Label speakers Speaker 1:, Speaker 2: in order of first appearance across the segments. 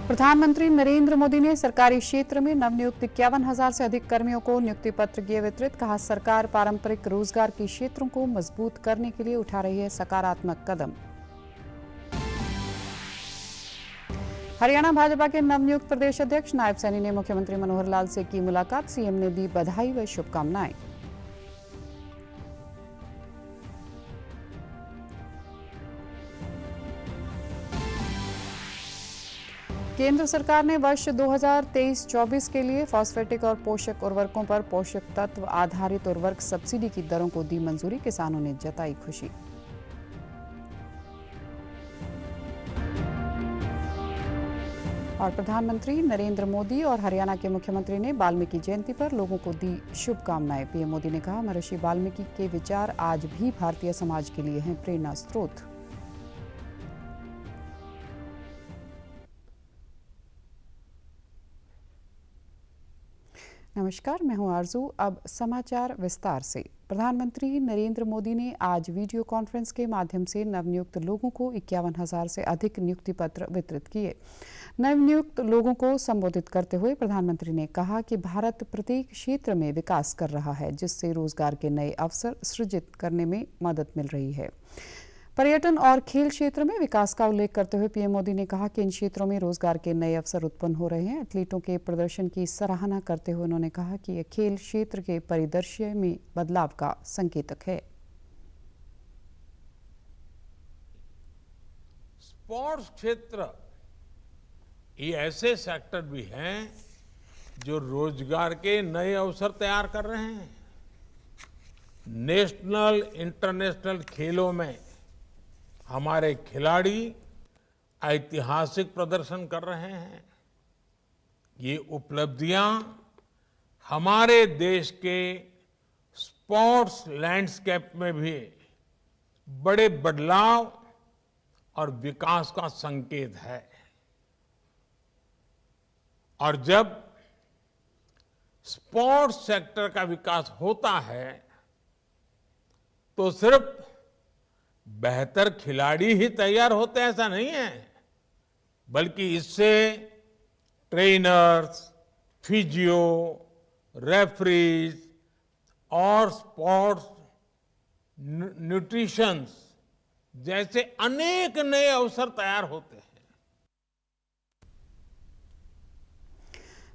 Speaker 1: प्रधानमंत्री नरेंद्र मोदी ने सरकारी क्षेत्र में नवनियुक्त 51,000 से अधिक कर्मियों को नियुक्ति पत्र किए वितरित। कहा, सरकार पारंपरिक रोजगार के क्षेत्रों को मजबूत करने के लिए उठा रही है सकारात्मक कदम। हरियाणा भाजपा के नवनियुक्त प्रदेश अध्यक्ष नायब सैनी ने मुख्यमंत्री मनोहर लाल से की मुलाकात। सीएम ने दी बधाई व शुभकामनाएं। केंद्र सरकार ने वर्ष 2023-24 के लिए फॉस्फेटिक और पोषक उर्वरकों पर पोषक तत्व आधारित उर्वरक सब्सिडी की दरों को दी मंजूरी। किसानों ने जताई खुशी। और प्रधानमंत्री नरेंद्र मोदी और हरियाणा के मुख्यमंत्री ने वाल्मीकि जयंती पर लोगों को दी शुभकामनाएं। पीएम मोदी ने कहा, महर्षि वाल्मीकि के विचार आज भी भारतीय समाज के लिए हैं प्रेरणा स्रोत। नमस्कार, मैं हूं आरजू। अब समाचार विस्तार से। प्रधानमंत्री नरेंद्र मोदी ने आज वीडियो कॉन्फ्रेंस के माध्यम से नवनियुक्त लोगों को 51,000 से अधिक नियुक्ति पत्र वितरित किए। नवनियुक्त लोगों को संबोधित करते हुए प्रधानमंत्री ने कहा कि भारत प्रत्येक क्षेत्र में विकास कर रहा है, जिससे रोजगार के नए अवसर सृजित करने में मदद मिल रही है। पर्यटन और खेल क्षेत्र में विकास का उल्लेख करते हुए पीएम मोदी ने कहा कि इन क्षेत्रों में रोजगार के नए अवसर उत्पन्न हो रहे हैं। एथलीटों के प्रदर्शन की सराहना करते हुए उन्होंने कहा कि यह खेल क्षेत्र के परिदृश्य में बदलाव का संकेतक है।
Speaker 2: स्पोर्ट्स क्षेत्र ये ऐसे सेक्टर भी हैं जो रोजगार के नए अवसर तैयार कर रहे हैं। नेशनल इंटरनेशनल खेलों में हमारे खिलाड़ी ऐतिहासिक प्रदर्शन कर रहे हैं। ये उपलब्धियां हमारे देश के स्पोर्ट्स लैंडस्केप में भी बड़े बदलाव और विकास का संकेत है। और जब स्पोर्ट्स सेक्टर का विकास होता है तो सिर्फ बेहतर खिलाड़ी ही तैयार होते हैं ऐसा नहीं है, बल्कि इससे ट्रेनर्स, फिजियो, रेफरीज और स्पोर्ट्स न्यूट्रिशंस जैसे अनेक नए अवसर तैयार होते हैं।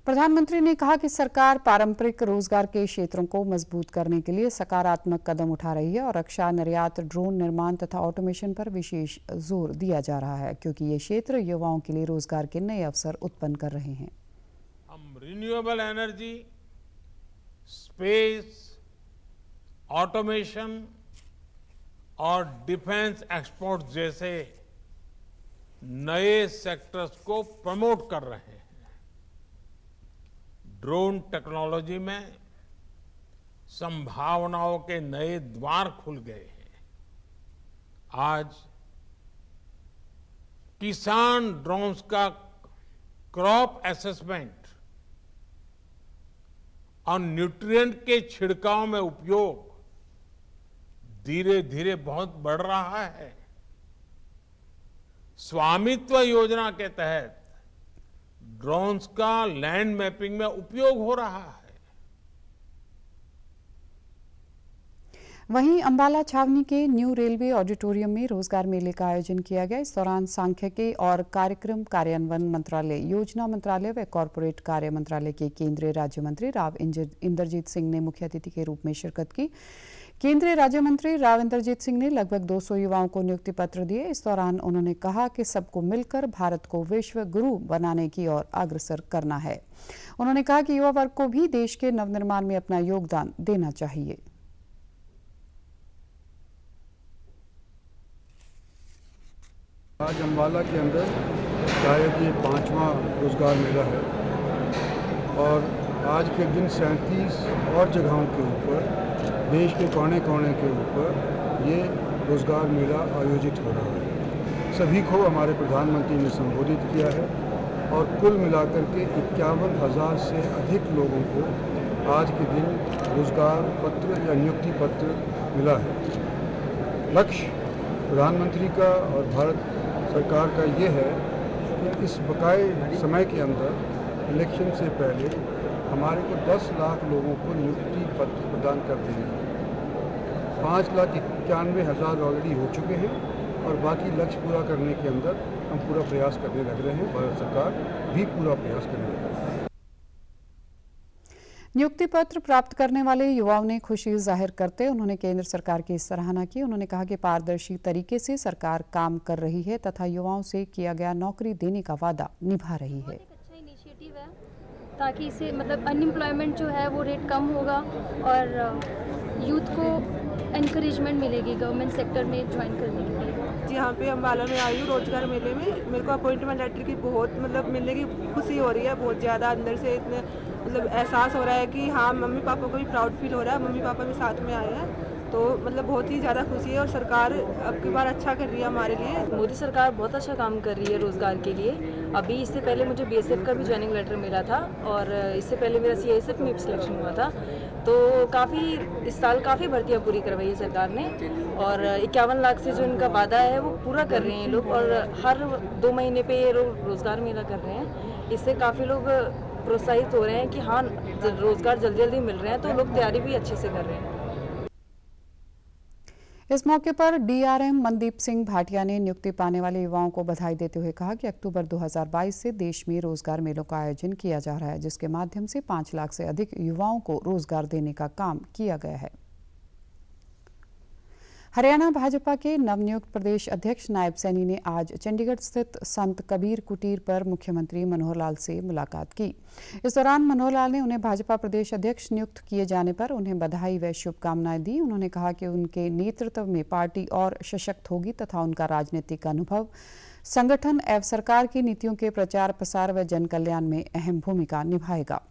Speaker 1: प्रधानमंत्री ने कहा कि सरकार पारंपरिक रोजगार के क्षेत्रों को मजबूत करने के लिए सकारात्मक कदम उठा रही है और रक्षा, निर्यात, ड्रोन निर्माण तथा ऑटोमेशन पर विशेष जोर दिया जा रहा है, क्योंकि ये क्षेत्र युवाओं के लिए रोजगार के नए अवसर उत्पन्न कर रहे हैं।
Speaker 2: हम रिन्यूएबल एनर्जी, स्पेस, ऑटोमेशन और डिफेंस एक्सपोर्ट जैसे नए सेक्टर्स को प्रमोट कर रहे हैं। ड्रोन टेक्नोलॉजी में संभावनाओं के नए द्वार खुल गए हैं। आज किसान ड्रोन्स का क्रॉप असेसमेंट और न्यूट्रिएंट के छिड़काव में उपयोग धीरे धीरे बहुत बढ़ रहा है। स्वामित्व योजना के तहत ड्रोन्स का लैंड मैपिंग में उपयोग हो रहा है।
Speaker 1: वहीं अंबाला छावनी के न्यू रेलवे ऑडिटोरियम में रोजगार मेले का आयोजन किया गया। इस दौरान सांख्यिकी और कार्यक्रम कार्यान्वयन मंत्रालय, योजना मंत्रालय व कॉरपोरेट कार्य मंत्रालय के केंद्रीय राज्य मंत्री राव इंद्रजीत सिंह ने मुख्य अतिथि के रूप में शिरकत की। केंद्रीय राज्य मंत्री राव इंद्रजीत सिंह ने लगभग 200 युवाओं को नियुक्ति पत्र दिए। इस दौरान उन्होंने कहा कि सबको मिलकर भारत को विश्व गुरु बनाने की ओर अग्रसर करना है। उन्होंने कहा कि युवा वर्ग को भी देश के नवनिर्माण में अपना योगदान देना चाहिए।
Speaker 3: आज अम्बाला के अंदर शायद ये 5वां रोजगार मेला है और आज के दिन 37 और जगहों के ऊपर, देश के कोने कोने के ऊपर ये रोजगार मेला आयोजित हो रहा है। सभी को हमारे प्रधानमंत्री ने संबोधित किया है और कुल मिलाकर के 51,000 से अधिक लोगों को आज के दिन रोजगार पत्र या नियुक्ति पत्र मिला है। लक्ष्य प्रधानमंत्री का और भारत सरकार का ये है कि इस बकाए समय के अंदर इलेक्शन से पहले हमारे को 10 लाख लोगों को नियुक्ति पत्र प्रदान कर देंगे। 5,91,000 ऑलरेडी हो चुके हैं और बाकी लक्ष्य पूरा करने के अंदर हम पूरा प्रयास करने लग रहे हैं। भारत सरकार भी पूरा प्रयास करने लग रही है।
Speaker 1: नियुक्ति पत्र प्राप्त करने वाले युवाओं ने खुशी जाहिर करते उन्होंने केंद्र सरकार की सराहना की। उन्होंने कहा कि पारदर्शी तरीके से सरकार काम कर रही है तथा युवाओं से किया गया नौकरी देने का वादा निभा रही है।
Speaker 4: अच्छा इनिशिएटिव है ताकि इससे मतलब अनएम्प्लॉयमेंट जो है वो रेट कम होगा और यूथ को एनकरेजमेंट मिलेगी गवर्नमेंट सेक्टर में ज्वाइन करने के लिए।
Speaker 5: जी यहाँ पे अम्बाला में आई हूँ रोजगार मेले में। मेरे को अपॉइंटमेंट लेटर की बहुत मतलब मिलने की खुशी हो रही है, बहुत ज़्यादा अंदर से इतने मतलब एहसास हो रहा है कि हाँ मम्मी पापा को भी प्राउड फील हो रहा है, मम्मी पापा भी साथ में आए हैं तो मतलब बहुत ही ज़्यादा खुशी है। और सरकार अब की बार अच्छा कर रही है हमारे लिए।
Speaker 6: मोदी सरकार बहुत अच्छा काम कर रही है रोज़गार के लिए। अभी इससे पहले मुझे बीएसएफ का भी ज्वाइनिंग लेटर मिला था और इससे पहले मेरा सीआईएसएफ में भी सिलेक्शन हुआ था। तो काफ़ी इस साल काफ़ी भर्तियाँ पूरी करवाई है सरकार ने और 51 लाख से जो इनका वादा है वो पूरा कर रहे हैं लोग और हर 2 महीने पे ये रोज़गार मेला कर रहे हैं। इससे काफ़ी लोग प्रोत्साहित हो रहे हैं कि हाँ रोज़गार जल्दी जल्दी मिल रहे हैं तो लोग तैयारी भी अच्छे से कर रहे हैं।
Speaker 1: इस मौके पर डीआरएम मनदीप सिंह भाटिया ने नियुक्ति पाने वाले युवाओं को बधाई देते हुए कहा कि अक्टूबर 2022 से देश में रोजगार मेलों का आयोजन किया जा रहा है जिसके माध्यम से 5 लाख से अधिक युवाओं को रोजगार देने का काम किया गया है। हरियाणा भाजपा के नवनियुक्त प्रदेश अध्यक्ष नायब सैनी ने आज चंडीगढ़ स्थित संत कबीर कुटीर पर मुख्यमंत्री मनोहर लाल से मुलाकात की। इस दौरान मनोहर लाल ने उन्हें भाजपा प्रदेश अध्यक्ष नियुक्त किए जाने पर उन्हें बधाई व शुभकामनाएं दी। उन्होंने कहा कि उनके नेतृत्व में पार्टी और सशक्त होगी तथा उनका राजनीतिक अनुभव संगठन एवं सरकार की नीतियों के प्रचार प्रसार व जन कल्याण में अहम भूमिका निभाएगा।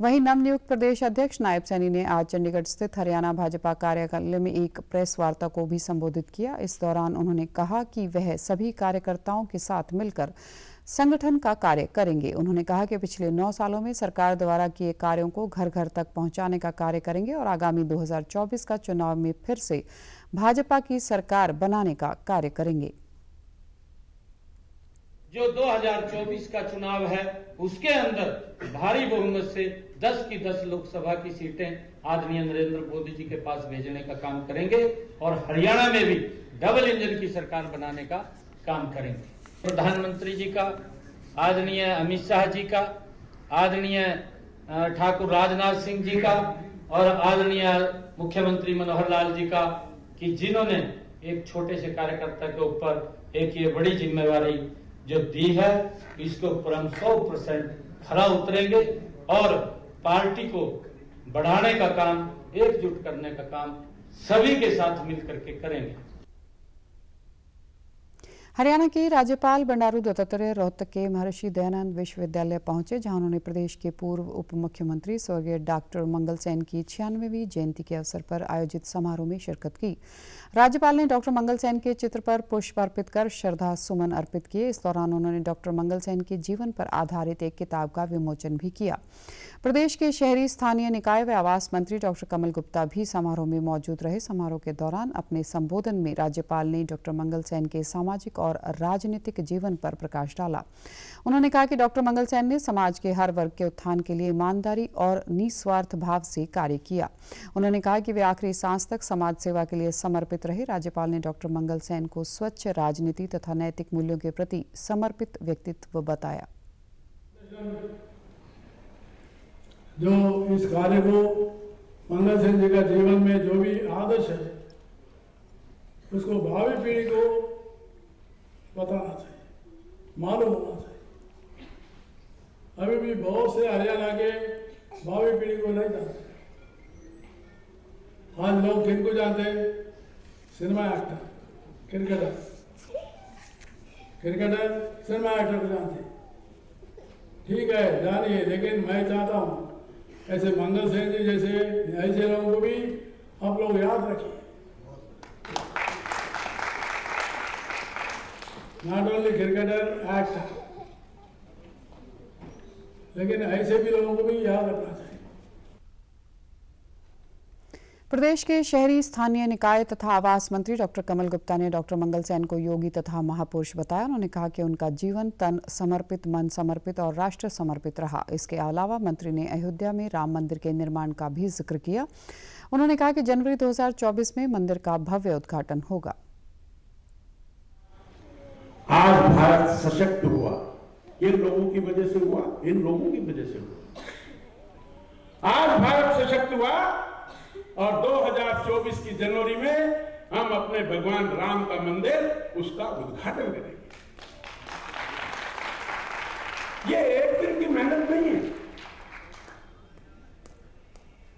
Speaker 1: वहीं नवनियुक्त प्रदेश अध्यक्ष नायब सैनी ने आज चंडीगढ़ स्थित हरियाणा भाजपा कार्यालय में एक प्रेस वार्ता को भी संबोधित किया। इस दौरान उन्होंने कहा कि वह सभी कार्यकर्ताओं के साथ मिलकर संगठन का कार्य करेंगे। उन्होंने कहा कि पिछले 9 सालों में सरकार द्वारा किए कार्यों को घर घर तक पहुंचाने का कार्य करेंगे और आगामी 2024 का चुनाव में फिर से भाजपा की सरकार बनाने का कार्य करेंगे।
Speaker 7: जो 2024 का चुनाव है उसके अंदर भारी बहुमत से 10 की 10 लोकसभा की सीटें आदरणीय नरेंद्र मोदी जी के पास भेजने का काम करेंगे और हरियाणा में भी डबल इंजन की सरकार बनाने का काम करेंगे। प्रधानमंत्री जी का, आदरणीय अमित शाह जी का, आदरणीय ठाकुर राजनाथ सिंह जी का और आदरणीय मुख्यमंत्री मनोहर लाल जी का कि जिन्होंने एक छोटे से कार्यकर्ता के ऊपर एक ये बड़ी जिम्मेवारी जो दी है इसके ऊपर हम 100% खरा उतरेंगे और पार्टी को बढ़ाने का काम, एकजुट करने का काम सभी के साथ मिलकर के करेंगे।
Speaker 1: हरियाणा के राज्यपाल बंडारू दत्तात्रेय रोहतक के महर्षि दयानंद विश्वविद्यालय पहुंचे जहां उन्होंने प्रदेश के पूर्व उप मुख्यमंत्री स्वर्गीय डॉक्टर मंगल सेन की 96वीं जयंती के अवसर पर आयोजित समारोह में शिरकत की। राज्यपाल ने डॉक्टर मंगल सेन के चित्र पर पुष्प अर्पित कर श्रद्धा सुमन अर्पित किए। इस दौरान उन्होंने डॉक्टर मंगल सेन के जीवन पर आधारित एक किताब का विमोचन भी किया। प्रदेश के शहरी स्थानीय निकाय व आवास मंत्री डॉक्टर कमल गुप्ता भी समारोह में मौजूद रहे। समारोह के दौरान अपने संबोधन में राज्यपाल ने डॉक्टर मंगल सेन के सामाजिक और राजनीतिक जीवन पर प्रकाश डाला। उन्होंने कहा कि डॉक्टर मंगल सेन ने समाज के हर वर्ग के उत्थान के लिए ईमानदारी और निस्वार्थ भाव से कार्य किया। उन्होंने कहा कि वे आखिरी सांस तक समाज सेवा के लिए समर्पित रहे। राज्यपाल ने डॉक्टर मंगल सेन को स्वच्छ राजनीति तथा नैतिक मूल्यों के प्रति समर्पित व्यक्तित्व बताया।
Speaker 8: जो इस कार्य को मंगल सेन जी का जीवन में जो भी आदर्श है उसको भावी पीढ़ी को बताना चाहिए, मालूम होना चाहिए। अभी भी बहुत से हरियाणा के भावी पीढ़ी को नहीं जानते। आज लोग किनको जानते हैं? Cinema actor, cricketer cinema actor को जानते हैं। ठीक है, जानिए, लेकिन मैं चाहता हूँ ऐसे मंगल सेन जी जैसे ऐसे लोगों को भी आप लोग याद रखिए। नॉट ओनली क्रिकेटर, एक्टर, लेकिन ऐसे भी लोगों को भी याद रखना चाहिए।
Speaker 1: प्रदेश के शहरी स्थानीय निकाय तथा आवास मंत्री डॉक्टर कमल गुप्ता ने डॉक्टर मंगल सैन को योगी तथा महापुरुष बताया। उन्होंने कहा कि उनका जीवन तन समर्पित, मन समर्पित और राष्ट्र समर्पित रहा। इसके अलावा मंत्री ने अयोध्या में राम मंदिर के निर्माण का भी जिक्र किया। उन्होंने कहा कि जनवरी 2024 में मंदिर का भव्य उद्घाटन होगा।
Speaker 9: आज भारत सशक्त हुआ, इन लोगों की वजह से हुआ, इन लोगों की वजह से हुआ। आज भारत सशक्त हुआ और 2024 की जनवरी में हम अपने भगवान राम का मंदिर, उसका उद्घाटन करेंगे। ये एक दिन की मेहनत नहीं है,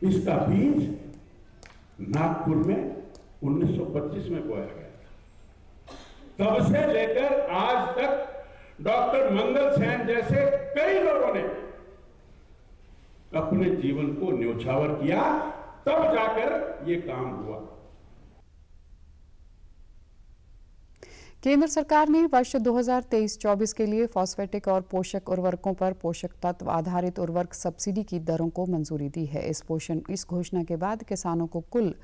Speaker 9: इसका बीज नागपुर में 1925 में बोया गया था। तब से लेकर आज तक डॉक्टर मंगल सैन जैसे कई लोगों ने अपने जीवन को न्योछावर किया, तब जाकर ये काम हुआ।
Speaker 1: केंद्र सरकार ने वर्ष 2023-24 के लिए फॉस्फेटिक और पोषक उर्वरकों पर पोषक तत्व आधारित उर्वरक सब्सिडी की दरों को मंजूरी दी है। इस घोषणा के बाद किसानों को कुल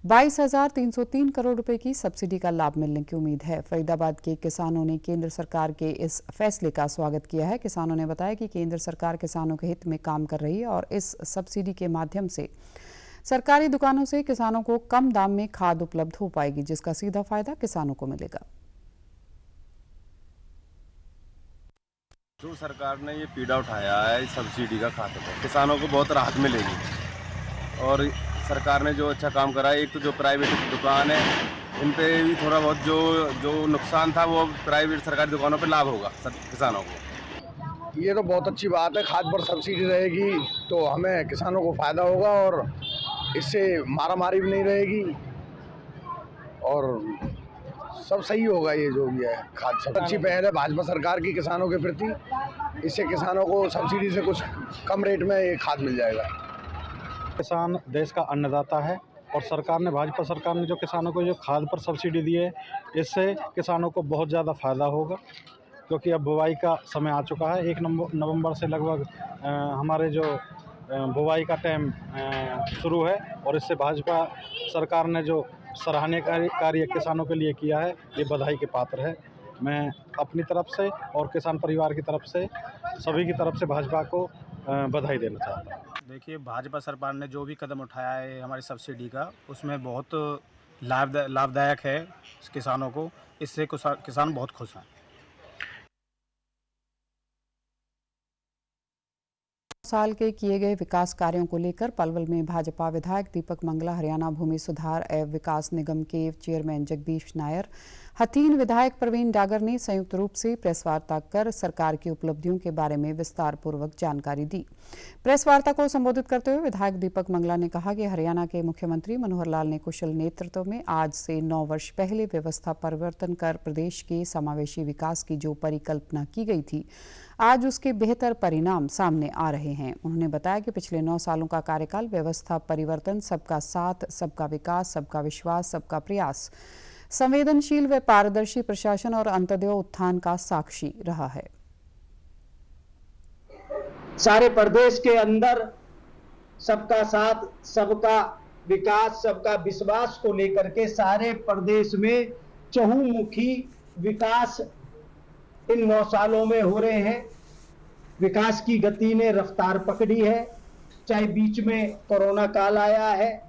Speaker 1: 22,303 करोड़ रुपए की सब्सिडी का लाभ मिलने की उम्मीद है। फरीदाबाद के किसानों ने केंद्र सरकार के इस फैसले का स्वागत किया है। किसानों ने बताया कि केंद्र सरकार किसानों के हित में काम कर रही है और इस सब्सिडी के माध्यम से सरकारी दुकानों से किसानों को कम दाम में खाद उपलब्ध हो पाएगी, जिसका सीधा फायदा किसानों को मिलेगा।
Speaker 10: जो सरकार ने ये पीड़ा उठाया है इस सब्सिडी का खाते पर, किसानों को बहुत राहत मिलेगी। और सरकार ने जो अच्छा काम करा है, एक तो जो प्राइवेट दुकान है इन पे भी थोड़ा बहुत जो नुकसान था वो प्राइवेट सरकारी दुकानों पे लाभ होगा किसानों को।
Speaker 11: ये तो बहुत अच्छी बात है, खाद पर सब्सिडी रहेगी तो हमें किसानों को फ़ायदा होगा और इससे मारामारी भी नहीं रहेगी और सब सही होगा। ये जो भी है खाद सब अच्छी पहल है भाजपा सरकार की किसानों के प्रति। इससे किसानों को सब्सिडी से कुछ कम रेट में ये खाद मिल जाएगा।
Speaker 12: किसान देश का अन्नदाता है और सरकार ने, भाजपा सरकार ने जो किसानों को जो खाद पर सब्सिडी दी है, इससे किसानों को बहुत ज़्यादा फ़ायदा होगा, क्योंकि अब बुवाई का समय आ चुका है। 1 नवंबर से लगभग हमारे जो बुवाई का टाइम शुरू है और इससे भाजपा सरकार ने जो सराहनीय कार्य किसानों के लिए किया है, ये बधाई के पात्र है। मैं अपनी तरफ से और किसान परिवार की तरफ से, सभी की तरफ से भाजपा को बधाई देना चाहता हूँ।
Speaker 13: देखिए, भाजपा सरकार ने जो भी कदम उठाया है हमारी सब्सिडी का, उसमें बहुत लाभदायक है किसानों को। इससे किसान बहुत खुश हैं।
Speaker 1: साल के किए गए विकास कार्यों को लेकर पलवल में भाजपा विधायक दीपक मंगला, हरियाणा भूमि सुधार एवं विकास निगम के चेयरमैन जगदीश नायर, हथीन विधायक प्रवीण डागर ने संयुक्त रूप से प्रेस वार्ता कर सरकार की उपलब्धियों के बारे में विस्तार पूर्वक जानकारी दी। प्रेस वार्ता को संबोधित करते हुए विधायक दीपक मंगला ने कहा कि हरियाणा के मुख्यमंत्री मनोहर लाल ने कुशल नेतृत्व में आज से 9 वर्ष पहले व्यवस्था परिवर्तन कर प्रदेश के समावेशी विकास की जो परिकल्पना की गई थी, आज उसके बेहतर परिणाम सामने आ रहे हैं। उन्होंने बताया कि पिछले 9 सालों का कार्यकाल व्यवस्था परिवर्तन, सबका साथ, सबका विकास, सबका विश्वास, सबका प्रयास, संवेदनशील व पारदर्शी प्रशासन और अंत्योदय उत्थान का साक्षी रहा है।
Speaker 14: सारे प्रदेश के अंदर सबका साथ, सबका विकास, सबका विश्वास को लेकर के सारे प्रदेश में चहुमुखी विकास इन 9 सालों में हो रहे हैं। विकास की गति ने रफ्तार पकड़ी है, चाहे बीच में कोरोना काल आया है,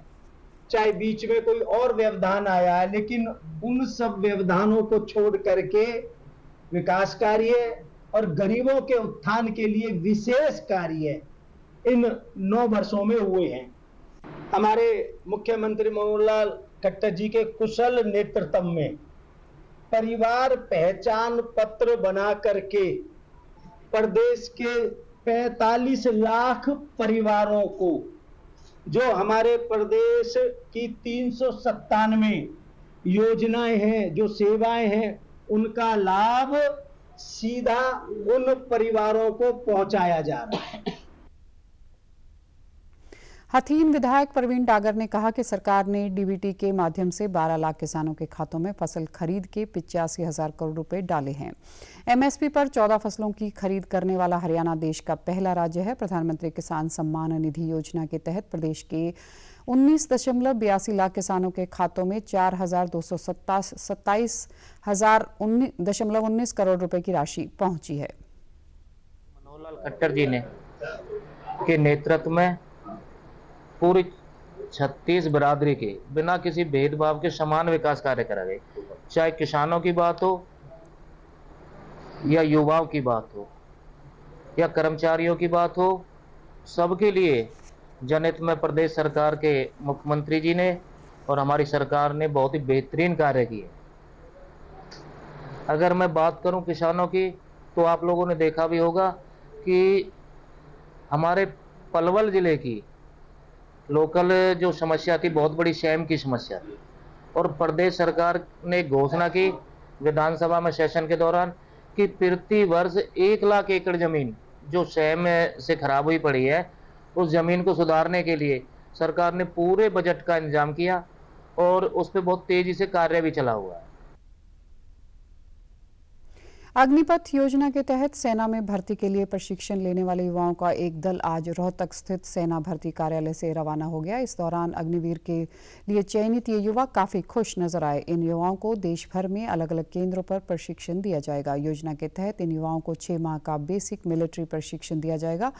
Speaker 14: चाहे बीच में कोई और व्यवधान आया है, लेकिन उन सब व्यवधानों को छोड़ करके विकास कार्य और गरीबों के उत्थान के लिए विशेष कार्य इन 9 वर्षों में हुए हैं। हमारे मुख्यमंत्री मनोहर लाल खट्टर जी के कुशल नेतृत्व में परिवार पहचान पत्र बना करके प्रदेश के 45 लाख परिवारों को, जो हमारे प्रदेश की 397 योजनाएं हैं, जो सेवाएं हैं, उनका लाभ सीधा उन परिवारों को पहुंचाया जा रहा है।
Speaker 1: हथीन विधायक प्रवीण डागर ने कहा कि सरकार ने डीबीटी के माध्यम से 12 लाख किसानों के खातों में फसल खरीद के 85,000 करोड़ रुपए डाले हैं। एमएसपी पर 14 फसलों की खरीद करने वाला हरियाणा देश का पहला राज्य है। प्रधानमंत्री किसान सम्मान निधि योजना के तहत प्रदेश के 19.82 लाख किसानों के खातों में 4,227,19 करोड़ रुपए की राशि पहुंची है।
Speaker 15: मनोहर लाल खट्टर जी ने के नेतृत्व में पूरी 36 बिरादरी के बिना किसी भेदभाव के समान विकास कार्य करा गए, चाहे किसानों की बात हो या युवाओं की बात हो या कर्मचारियों की बात हो, सबके लिए जनहित में प्रदेश सरकार के मुख्यमंत्री जी ने और हमारी सरकार ने बहुत ही बेहतरीन कार्य किए। अगर मैं बात करूं किसानों की, तो आप लोगों ने देखा भी होगा कि हमारे पलवल जिले की लोकल जो समस्या थी, बहुत बड़ी शैम की समस्या थी, और प्रदेश सरकार ने घोषणा की विधानसभा में सेशन के दौरान कि प्रति वर्ष 1 लाख एकड़ जमीन जो शैम से खराब हुई पड़ी है, उस जमीन को सुधारने के लिए सरकार ने पूरे बजट का इंतजाम किया और उस पर बहुत तेजी से कार्य भी चला हुआ है।
Speaker 1: अग्निपथ योजना के तहत सेना में भर्ती के लिए प्रशिक्षण लेने वाले युवाओं का एक दल आज रोहतक स्थित सेना भर्ती कार्यालय से रवाना हो गया। इस दौरान अग्निवीर के लिए चयनित ये युवा काफी खुश नजर आए। इन युवाओं को देश भर में अलग अलग केंद्रों पर प्रशिक्षण दिया जाएगा। योजना के तहत इन युवाओं को 6 माह का बेसिक मिलिट्री प्रशिक्षण दिया जाएगा।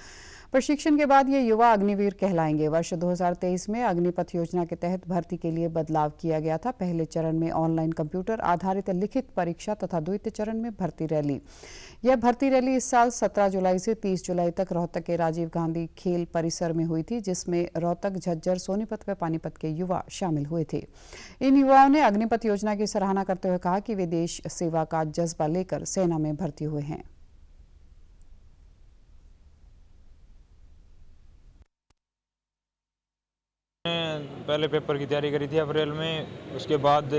Speaker 1: प्रशिक्षण के बाद ये युवा अग्निवीर कहलाएंगे। वर्ष 2023 में अग्निपथ योजना के तहत भर्ती के लिए बदलाव किया गया था। पहले चरण में ऑनलाइन कंप्यूटर आधारित लिखित परीक्षा तथा द्वितीय चरण में भर्ती रैली। यह भर्ती रैली इस साल 17 जुलाई से 30 जुलाई तक रोहतक के राजीव गांधी खेल परिसर में हुई थी, जिसमें रोहतक, झज्जर, सोनीपत व पानीपत के युवा शामिल हुए थे। इन युवाओं ने अग्निपथ योजना की सराहना करते हुए कहा कि वे देश सेवा का जज्बा लेकर सेना में भर्ती हुए हैं।
Speaker 16: पहले पेपर की तैयारी करी थी अप्रैल में, उसके बाद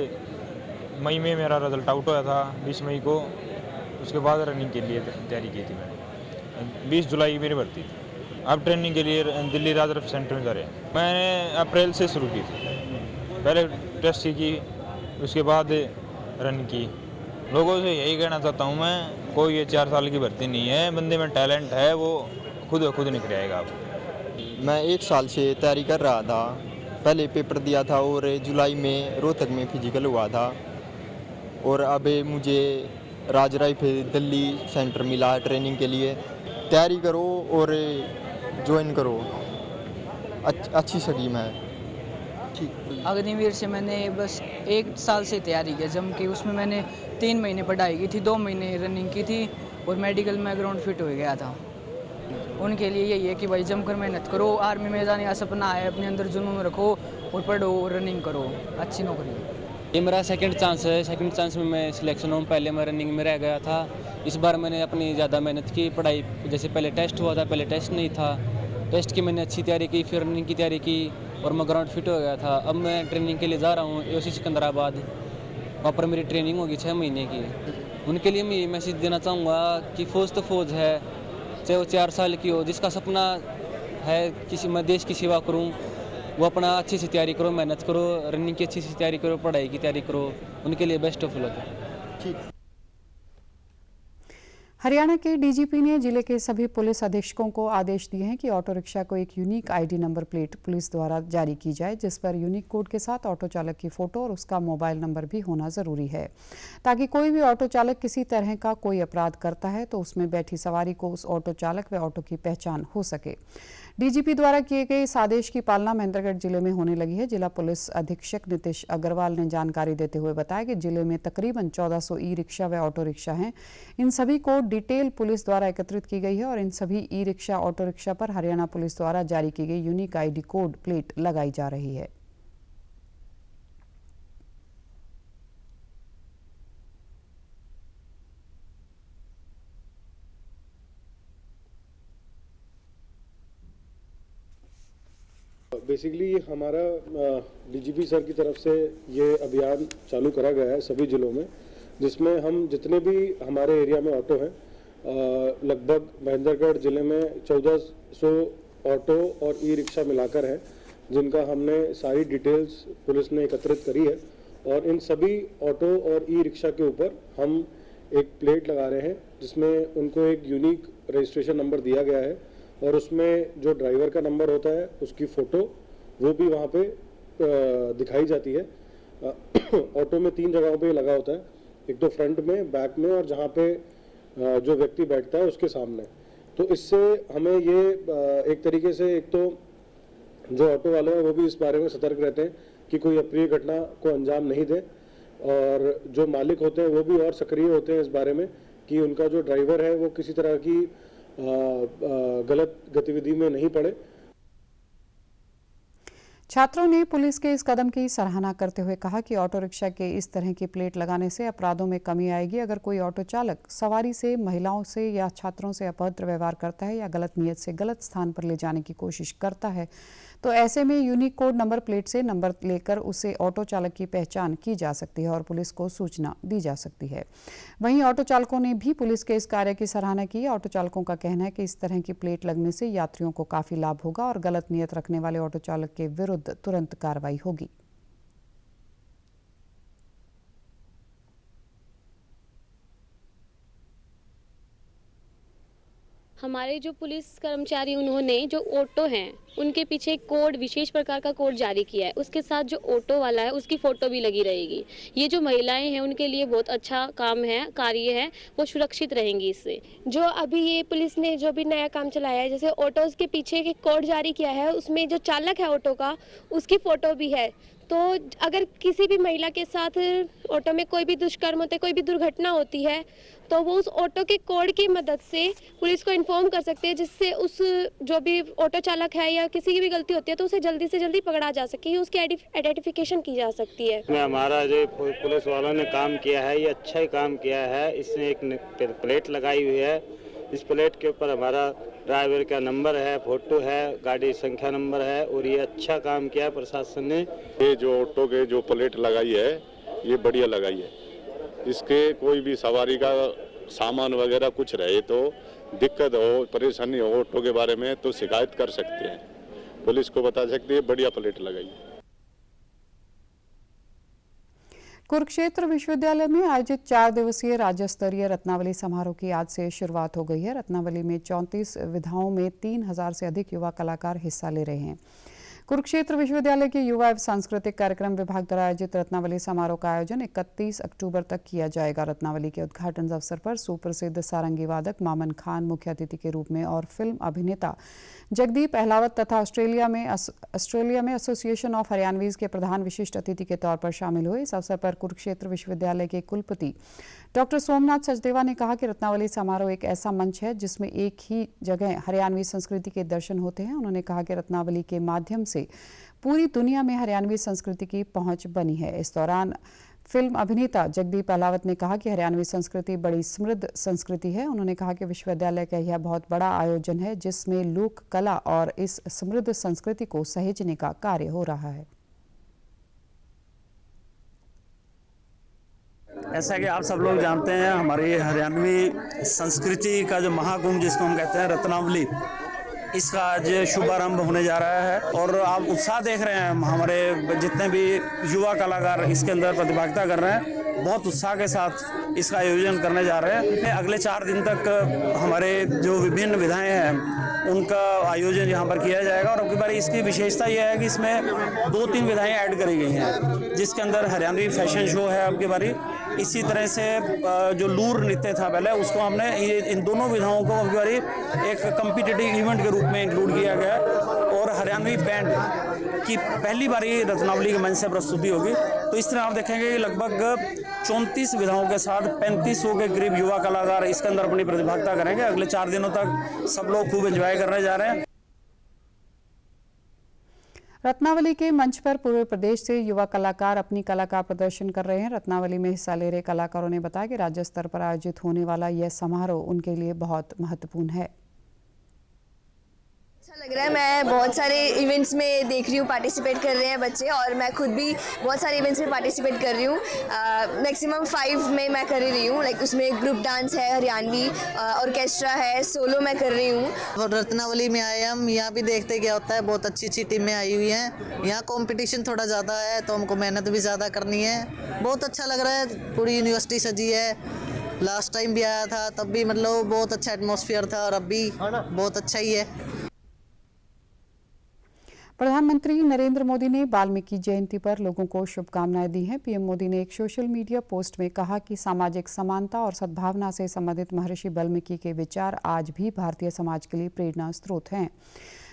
Speaker 16: मई में मेरा रिजल्ट आउट हुआ था 20 मई को। उसके बाद रनिंग के लिए तैयारी की थी मैंने। 20 जुलाई मेरी भर्ती थी। अब ट्रेनिंग के लिए दिल्ली राजरफ सेंटर में जा रहे हैं। मैंने अप्रैल से शुरू की थी, पहले टेस्ट की, उसके बाद रनिंग की। लोगों से यही कहना चाहता हूँ मैं, कोई ये 4 साल की भर्ती नहीं है, बंदे में टैलेंट है, वो खुद निकल आएगा।
Speaker 17: मैं 1 साल से तैयारी कर रहा था। पहले पेपर दिया था और जुलाई में रोहतक में फिजिकल हुआ था, और अब मुझे राजराई फिर दिल्ली सेंटर मिला है ट्रेनिंग के लिए। तैयारी करो और ज्वाइन करो, अच्छी स्कीम है। ठीक।
Speaker 18: अग्निवीर से मैंने बस 1 साल से तैयारी की जम के। उसमें मैंने 3 महीने पढ़ाई की थी, 2 महीने रनिंग की थी और मेडिकल में ग्राउंड फिट हो गया था। उनके लिए यही है कि भाई जमकर मेहनत करो, आर्मी में जाने का सपना है, अपने अंदर जुनून रखो और पढ़ो, रनिंग करो, अच्छी नौकरी।
Speaker 19: ये मेरा सेकंड चांस है। सेकंड चांस में मैं सिलेक्शन हूँ। पहले मैं रनिंग में रह गया था, इस बार मैंने अपनी ज़्यादा मेहनत की। पढ़ाई जैसे पहले टेस्ट हुआ था, पहले टेस्ट नहीं था, टेस्ट की मैंने अच्छी तैयारी की, फिर रनिंग की तैयारी की और मैं ग्राउंड फिट हो गया था। अब मैं ट्रेनिंग के लिए जा रहा हूँ AOC सिकंदराबाद, वहाँ पर मेरी ट्रेनिंग होगी 6 महीने की। उनके लिए मैं ये मैसेज देना चाहूँगा कि फ़ौज तो फ़ौज है, चाहे वो 4 साल की हो। जिसका सपना है किसी मैं देश की सेवा करूं, वो अपना अच्छी से तैयारी करो, मेहनत करो, रनिंग की अच्छी से तैयारी करो, पढ़ाई की तैयारी करो। उनके लिए बेस्ट ऑफ लक। ठीक।
Speaker 1: हरियाणा के डीजीपी ने जिले के सभी पुलिस अधीक्षकों को आदेश दिए हैं कि ऑटो रिक्शा को एक unique ID number plate police द्वारा जारी की जाए, जिस पर यूनिक कोड के साथ ऑटो चालक की फोटो और उसका मोबाइल नंबर भी होना जरूरी है, ताकि कोई भी ऑटो चालक किसी तरह का कोई अपराध करता है तो उसमें बैठी सवारी को उस ऑटो चालक व ऑटो की पहचान हो सके। डीजीपी द्वारा किए गए इस आदेश की पालना महेंद्रगढ़ जिले में होने लगी है। जिला पुलिस अधीक्षक नीतीश अग्रवाल ने जानकारी देते हुए बताया कि जिले में तकरीबन 1400 ई रिक्शा व ऑटो रिक्शा हैं। इन सभी को डिटेल पुलिस द्वारा एकत्रित की गई है और इन सभी ई रिक्शा ऑटो रिक्शा पर हरियाणा पुलिस द्वारा जारी की गई यूनिक आईडी कोड प्लेट लगाई जा रही है।
Speaker 20: बेसिकली हमारा डीजीपी सर की तरफ से ये अभियान चालू करा गया है सभी जिलों में, जिसमें हम जितने भी हमारे एरिया में ऑटो हैं, लगभग महेंद्रगढ़ जिले में 1400 ऑटो और ई रिक्शा मिलाकर हैं, जिनका हमने सारी डिटेल्स पुलिस ने एकत्रित करी है। और इन सभी ऑटो और ई रिक्शा के ऊपर हम एक प्लेट लगा रहे हैं, जिसमें उनको एक यूनिक रजिस्ट्रेशन नंबर दिया गया है और उसमें जो ड्राइवर का नंबर होता है, उसकी फ़ोटो वो भी वहाँ पे दिखाई जाती है। ऑटो में 3 जगहों पे लगा होता है, एक तो फ्रंट में, बैक में और जहाँ पे जो व्यक्ति बैठता है उसके सामने। तो इससे हमें ये एक तरीके से, एक तो जो ऑटो वाले हैं वो भी इस बारे में सतर्क रहते हैं कि कोई अप्रिय घटना को अंजाम नहीं दें, और जो मालिक होते हैं वो भी और सक्रिय होते हैं इस बारे में कि उनका जो ड्राइवर है वो किसी तरह की गलत गतिविधि में नहीं पड़े।
Speaker 1: छात्रों ने पुलिस के इस कदम की सराहना करते हुए कहा कि ऑटो रिक्शा के इस तरह की प्लेट लगाने से अपराधों में कमी आएगी। अगर कोई ऑटो चालक सवारी से, महिलाओं से या छात्रों से अभद्र व्यवहार करता है या गलत नियत से गलत स्थान पर ले जाने की कोशिश करता है तो ऐसे में यूनिक कोड नंबर प्लेट से नंबर लेकर उसे ऑटो चालक की पहचान की जा सकती है और पुलिस को सूचना दी जा सकती है। वहीं ऑटो चालकों ने भी पुलिस के इस कार्य की सराहना की। ऑटो चालकों का कहना है कि इस तरह की प्लेट लगने से यात्रियों को काफी लाभ होगा और गलत नियत रखने वाले ऑटो चालक के विरुद्ध तुरंत कार्रवाई होगी।
Speaker 21: हमारे जो पुलिस कर्मचारी, उन्होंने जो ऑटो हैं उनके पीछे एक कोड, विशेष प्रकार का कोड जारी किया है। उसके साथ जो ऑटो वाला है उसकी फ़ोटो भी लगी रहेगी। ये जो महिलाएं हैं उनके लिए बहुत अच्छा काम है, कार्य है, वो सुरक्षित रहेंगी इससे। जो अभी ये पुलिस ने जो भी नया काम चलाया है, जैसे ऑटोज़ के पीछे एक कोड जारी किया है, उसमें जो चालक है ऑटो का उसकी फ़ोटो भी है। तो अगर किसी भी महिला के साथ ऑटो में कोई भी दुष्कर्म होता है, कोई भी दुर्घटना होती है, तो वो उस ऑटो के कोड की मदद से पुलिस को इन्फॉर्म कर सकते हैं, जिससे उस जो भी ऑटो चालक है या किसी की भी गलती होती है तो उसे जल्दी से जल्दी पकड़ा जा सके, उसकी आइडेंटिफिकेशन की जा सकती है।
Speaker 22: इसमें हमारा जो पुलिस वालों ने काम किया है ये अच्छा ही काम किया है। इसमें एक प्लेट लगाई हुई है, इस प्लेट के ऊपर हमारा ड्राइवर का नंबर है, फोटो है, गाड़ी संख्या नंबर है, और ये अच्छा काम किया प्रशासन ने।
Speaker 23: ये जो ऑटो के जो प्लेट लगाई है ये बढ़िया लगाई है। इसके कोई भी सवारी का सामान वगैरह कुछ रहे तो दिक्कत हो, परेशानी हो ऑटो के बारे में तो शिकायत कर सकते हैं, पुलिस को बता सकते हैं। बढ़िया प्लेट लगाई है।
Speaker 1: कुरुक्षेत्र विश्वविद्यालय में आयोजित 4 दिवसीय राज्य स्तरीय रत्नावली समारोह की आज से शुरुआत हो गई है। रत्नावली में 34 विधाओं में 3000 से अधिक युवा कलाकार हिस्सा ले रहे हैं। कुरुक्षेत्र विश्वविद्यालय के युवा एवं सांस्कृतिक कार्यक्रम विभाग द्वारा आयोजित रत्नावली समारोह का आयोजन 31 अक्टूबर तक किया जाएगा। रत्नावली के उद्घाटन अवसर पर सुप्रसिद्ध सारंगी वादक मामन खान मुख्य अतिथि के रूप में और फिल्म अभिनेता जगदीप अहलावत तथा ऑस्ट्रेलिया में एसोसिएशन ऑफ हरियाणवीज के प्रधान विशिष्ट अतिथि के तौर पर शामिल हुए। इस अवसर पर कुरुक्षेत्र विश्वविद्यालय के कुलपति डॉक्टर सोमनाथ सचदेवा ने कहा कि रत्नावली समारोह एक ऐसा मंच है जिसमें एक ही जगह हरियाणवी संस्कृति के दर्शन होते हैं। उन्होंने कहा कि रत्नावली के माध्यम से पूरी दुनिया में हरियाणवी संस्कृति की पहुंच बनी है। इस दौरान फिल्म अभिनेता जगदीप अहलावत ने कहा कि हरियाणवी संस्कृति बड़ी समृद्ध संस्कृति है। उन्होंने कहा कि विश्वविद्यालय का यह बहुत बड़ा आयोजन है जिसमें लोक कला और इस समृद्ध संस्कृति को सहेजने का कार्य हो रहा है।
Speaker 24: ऐसा कि आप सब लोग जानते हैं, हमारी हरियाणवी संस्कृति का जो महाकुंभ जिसको हम कहते हैं रत्नावली, इसका आज शुभारंभ होने जा रहा है और आप उत्साह देख रहे हैं। हमारे जितने भी युवा कलाकार इसके अंदर प्रतिभागिता कर रहे हैं, बहुत उत्साह के साथ इसका आयोजन करने जा रहे हैं। अगले 4 दिन तक हमारे जो विभिन्न विधाएं हैं उनका आयोजन यहाँ पर किया जाएगा और अब की बार इसकी विशेषता यह है कि इसमें 2-3 विधाएं ऐड करी गई हैं, जिसके अंदर हरियाणवी फैशन शो है अब की बारी। इसी तरह से जो लूर नृत्य था पहले, उसको हमने इन दोनों विधाओं को अब की बारी एक कम्पिटिटिव इवेंट के रूप में इंक्लूड किया गया और हरियाणवी बैंड की पहली बारी रत्नावली के मंच से प्रस्तुति होगी। तो इस तरह आप देखेंगे कि लगभग 34 विधाओं के साथ 3500 के करीब युवा कलाकार इसके अंदर अपनी प्रतिभागिता करेंगे। अगले 4 दिनों तक सब लोग खूब एंजॉय करने जा रहे हैं।
Speaker 1: रत्नावली के मंच पर पूरे प्रदेश से युवा कलाकार अपनी कला का प्रदर्शन कर रहे हैं। रत्नावली में हिस्सा ले रहे कलाकारों ने बताया कि राज्य स्तर पर आयोजित होने वाला यह समारोह उनके लिए बहुत महत्वपूर्ण है।
Speaker 25: अच्छा लग रहा है। मैं बहुत सारे इवेंट्स में देख रही हूँ, पार्टिसिपेट कर रहे हैं बच्चे, और मैं खुद भी बहुत सारे इवेंट्स में पार्टिसिपेट कर रही हूँ। मैक्सिमम 5 में मैं कर रही हूँ। लाइक उसमें ग्रुप डांस है, हरियाणवी ऑर्केस्ट्रा है, सोलो मैं कर रही हूँ।
Speaker 26: रत्नावली में आए हम, यहाँ भी देखते क्या होता है। बहुत अच्छी अच्छी टीमें आई हुई हैं। यहाँ कंपटीशन थोड़ा ज़्यादा है तो हमको मेहनत भी ज़्यादा करनी है। बहुत अच्छा लग रहा है। पूरी यूनिवर्सिटी सजी है। लास्ट टाइम भी आया था तब भी मतलब बहुत अच्छा एटमॉस्फेयर था और अब भी बहुत अच्छा ही है।
Speaker 1: प्रधानमंत्री नरेंद्र मोदी ने वाल्मीकि जयंती पर लोगों को शुभकामनाएं दी हैं। पीएम मोदी ने एक सोशल मीडिया पोस्ट में कहा कि सामाजिक समानता और सद्भावना से संबंधित महर्षि वाल्मीकि के विचार आज भी भारतीय समाज के लिए प्रेरणा स्रोत हैं।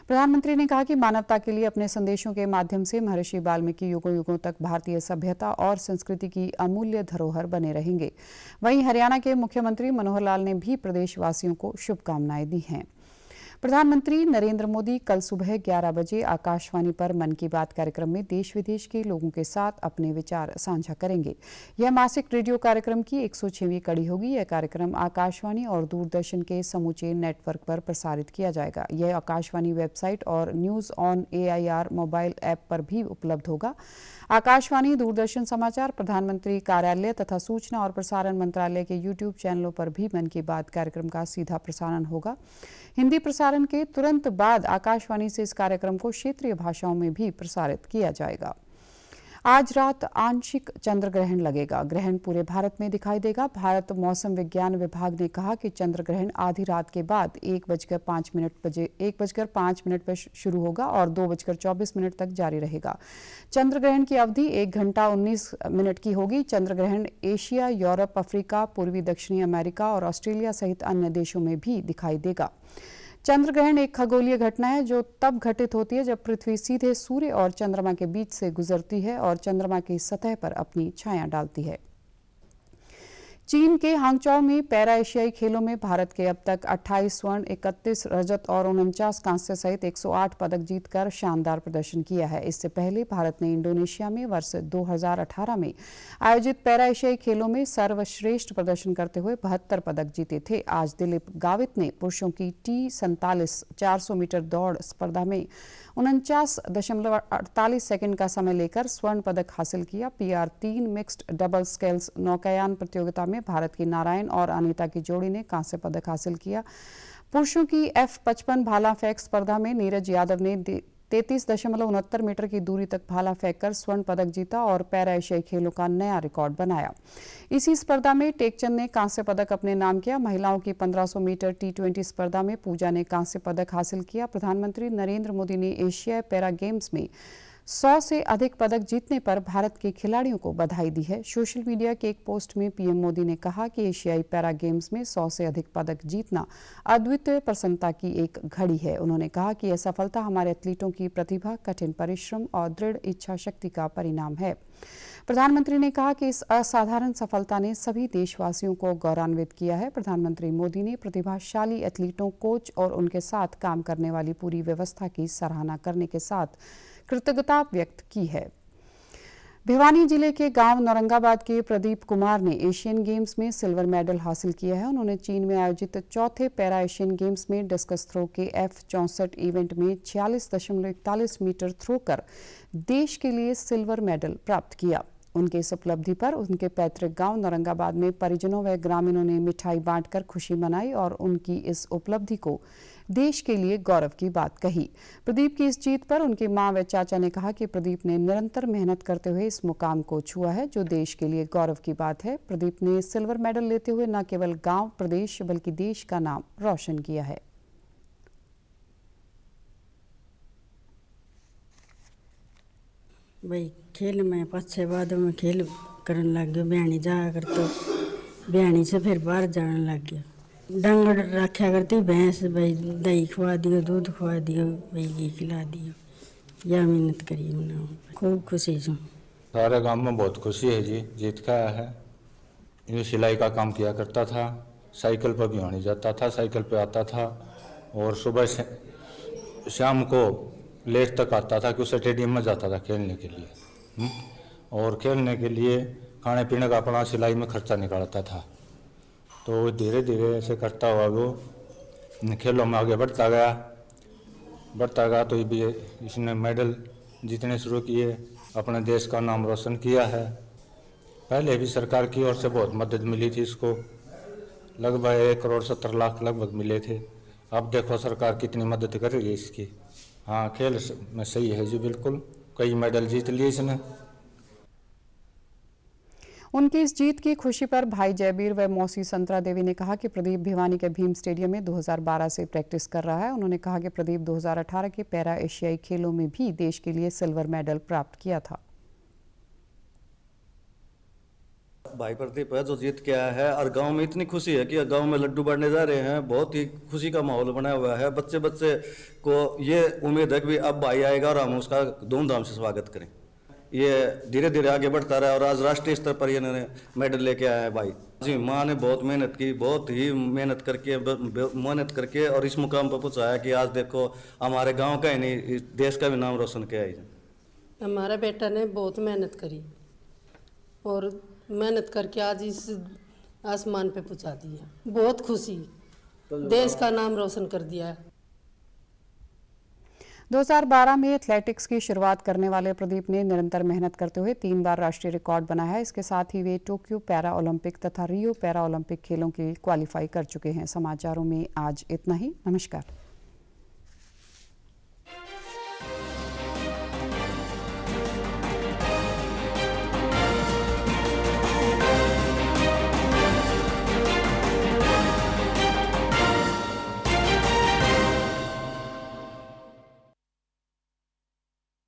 Speaker 1: प्रधानमंत्री ने कहा कि मानवता के लिए अपने संदेशों के माध्यम से महर्षि वाल्मीकि युगों युगों तक भारतीय सभ्यता और संस्कृति की अमूल्य धरोहर बने रहेंगे। वहीं हरियाणा के मुख्यमंत्री मनोहर लाल ने भी प्रदेशवासियों को शुभकामनाएं दी हैं। प्रधानमंत्री नरेंद्र मोदी कल सुबह 11 बजे आकाशवाणी पर मन की बात कार्यक्रम में देश विदेश के लोगों के साथ अपने विचार साझा करेंगे। यह मासिक रेडियो कार्यक्रम की 106वीं कड़ी होगी। यह कार्यक्रम आकाशवाणी और दूरदर्शन के समूचे नेटवर्क पर प्रसारित किया जाएगा। यह आकाशवाणी वेबसाइट और news on AIR mobile app पर भी उपलब्ध होगा। आकाशवाणी, दूरदर्शन समाचार, प्रधानमंत्री कार्यालय तथा सूचना और प्रसारण मंत्रालय के YouTube चैनलों पर भी मन की बात कार्यक्रम का सीधा प्रसारण होगा। हिंदी प्रसारण के तुरंत बाद आकाशवाणी से इस कार्यक्रम को क्षेत्रीय भाषाओं में भी प्रसारित किया जाएगा। आज रात आंशिक चंद्र ग्रहण लगेगा। ग्रहण पूरे भारत में दिखाई देगा। भारत मौसम विज्ञान विभाग ने कहा कि चंद्र ग्रहण आधी रात के बाद 1:05 पर शुरू होगा और 2:24 तक जारी रहेगा। चंद्र ग्रहण की अवधि 1 घंटा 19 मिनट की होगी। चंद्र ग्रहण एशिया, यूरोप, अफ्रीका, पूर्वी दक्षिणी अमेरिका और ऑस्ट्रेलिया सहित अन्य देशों में भी दिखाई देगा। चंद्र ग्रहण एक खगोलीय घटना है जो तब घटित होती है जब पृथ्वी सीधे सूर्य और चंद्रमा के बीच से गुजरती है और चंद्रमा की सतह पर अपनी छाया डालती है। चीन के हांगचौ में पैरा एशियाई खेलों में भारत के अब तक 28 स्वर्ण, 31 रजत और 49 कांस्य सहित 108 पदक जीतकर शानदार प्रदर्शन किया है। इससे पहले भारत ने इंडोनेशिया में वर्ष 2018 में आयोजित पैरा एशियाई खेलों में सर्वश्रेष्ठ प्रदर्शन करते हुए 72 पदक जीते थे। आज दिलीप गावित ने पुरुषों की T47 400 मीटर दौड़ स्पर्धा में 49.48 सेकंड का समय लेकर स्वर्ण पदक हासिल किया। PR3 मिक्स्ड डबल स्केल्स नौकायान प्रतियोगिता में भारत की नारायण और अनीता की जोड़ी ने कांस्य पदक हासिल किया। पुरुषों की F55 भाला फेंक स्पर्धा में नीरज यादव ने 33.69 मीटर की दूरी तक भाला फेंककर स्वर्ण पदक जीता और पैरा एशियाई खेलों का नया रिकॉर्ड बनाया। इसी स्पर्धा में टेकचंद ने कांस्य पदक अपने नाम किया। महिलाओं की 1500 मीटर T20 स्पर्धा में पूजा ने कांस्य पदक हासिल किया। प्रधानमंत्री नरेंद्र मोदी ने एशियाई पैरा गेम्स में 100 से अधिक पदक जीतने पर भारत के खिलाड़ियों को बधाई दी है। सोशल मीडिया के एक पोस्ट में पीएम मोदी ने कहा कि एशियाई पैरा गेम्स में 100 से अधिक पदक जीतना अद्वितीय प्रसन्नता की एक घड़ी है। उन्होंने कहा कि यह सफलता हमारे एथलीटों की प्रतिभा, कठिन परिश्रम और दृढ़ इच्छा शक्ति का परिणाम है। प्रधानमंत्री ने कहा कि इस असाधारण सफलता ने सभी देशवासियों को गौरवान्वित किया है। प्रधानमंत्री मोदी ने प्रतिभाशाली एथलीटों, कोच और उनके साथ काम करने वाली पूरी व्यवस्था की सराहना करने के साथ कृतज्ञता व्यक्त की है। भिवानी जिले के गांव नौरंगाबाद के प्रदीप कुमार ने एशियन गेम्स में सिल्वर मेडल हासिल किया है। उन्होंने चीन में आयोजित चौथे पैरा एशियन गेम्स में डिस्कस थ्रो के F64 इवेंट में 46.41 मीटर थ्रो कर देश के लिए सिल्वर मेडल प्राप्त किया। उनके इस उपलब्धि पर उनके पैतृक गांव नौरंगाबाद में परिजनों व ग्रामीणों ने मिठाई बांटकर खुशी मनाई और उनकी इस उपलब्धि को देश के लिए गौरव की बात कही। प्रदीप की इस जीत पर उनकी मां व चाचा ने कहा कि प्रदीप ने निरंतर मेहनत करते हुए इस मुकाम को छुआ है जो देश के लिए गौरव की बात है। प्रदीप ने सिल्वर मेडल लेते हुए न केवल गांव, प्रदेश बल्कि देश का नाम रोशन किया है।
Speaker 2: भाई खेल में 5-6 बाद में खेल करने लग गया। ब्याणी जाया कर तो ब्याणी से फिर बाहर जाने लग गया। डंगर रखा करती भैंस, भाई दही खवा दियो, दूध खवा दियो, भाई घी खिला दियो। यह मेहनत करी मैंने, खूब खुशी हूँ।
Speaker 3: सारे गांव में बहुत खुशी है जी, जीत का आया है। ये सिलाई का काम किया करता था, साइकिल पर भी होने जाता था, साइकिल पे आता था और सुबह से शाम को लेट तक आता था कि उस स्टेडियम में जाता था खेलने के लिए। और खेलने के लिए खाने पीने का अपना सिलाई में खर्चा निकालता था। तो धीरे धीरे ऐसे करता हुआ वो खेलों में आगे बढ़ता गया तो भी इसने मेडल जीतने शुरू किए, अपने देश का नाम रोशन किया है। पहले भी सरकार की ओर से बहुत मदद मिली थी इसको, लगभग 1,70,00,000 लगभग मिले थे। अब देखो सरकार कितनी मदद कर रही है इसकी। हाँ, खेल में सही है जी, बिल्कुल कई मेडल जीत लिए इसने।
Speaker 1: उनकी इस जीत की खुशी पर भाई जयबीर व मौसी संतरा देवी ने कहा कि प्रदीप भिवानी के भीम स्टेडियम में 2012 से प्रैक्टिस कर रहा है। उन्होंने कहा कि प्रदीप 2018 के पैरा एशियाई खेलों में भी देश के लिए सिल्वर मेडल प्राप्त किया था।
Speaker 4: भाई प्रदीप है जो जीत के आया है और गांव में इतनी खुशी है कि गांव में लड्डू बढ़ने जा रहे हैं। बहुत ही खुशी का माहौल बना हुआ है। बच्चे को ये उम्मीद है कि भी अब भाई आएगा और हम उसका धूमधाम से स्वागत करें। ये धीरे धीरे आगे बढ़ता रहा और आज राष्ट्रीय स्तर पर इन्होंने मेडल लेके आया है भाई जी। माँ ने बहुत मेहनत की, बहुत ही मेहनत करके और इस मुकाम पर पहुँचाया कि आज देखो हमारे गाँव का ही नहीं देश का भी नाम रोशन किया है।
Speaker 5: हमारा बेटा ने बहुत मेहनत करी और मेहनत करके आज इस आसमान पे पहुंचा दिया। बहुत खुशी, देश का नाम रोशन कर दिया है।
Speaker 1: 2012 में एथलेटिक्स की शुरुआत करने वाले प्रदीप ने निरंतर मेहनत करते हुए 3 बार राष्ट्रीय रिकॉर्ड बनाया है। इसके साथ ही वे टोक्यो पैरा ओलंपिक तथा रियो पैरा ओलंपिक खेलों के लिए क्वालिफाई कर चुके हैं। समाचारों में आज इतना ही। नमस्कार।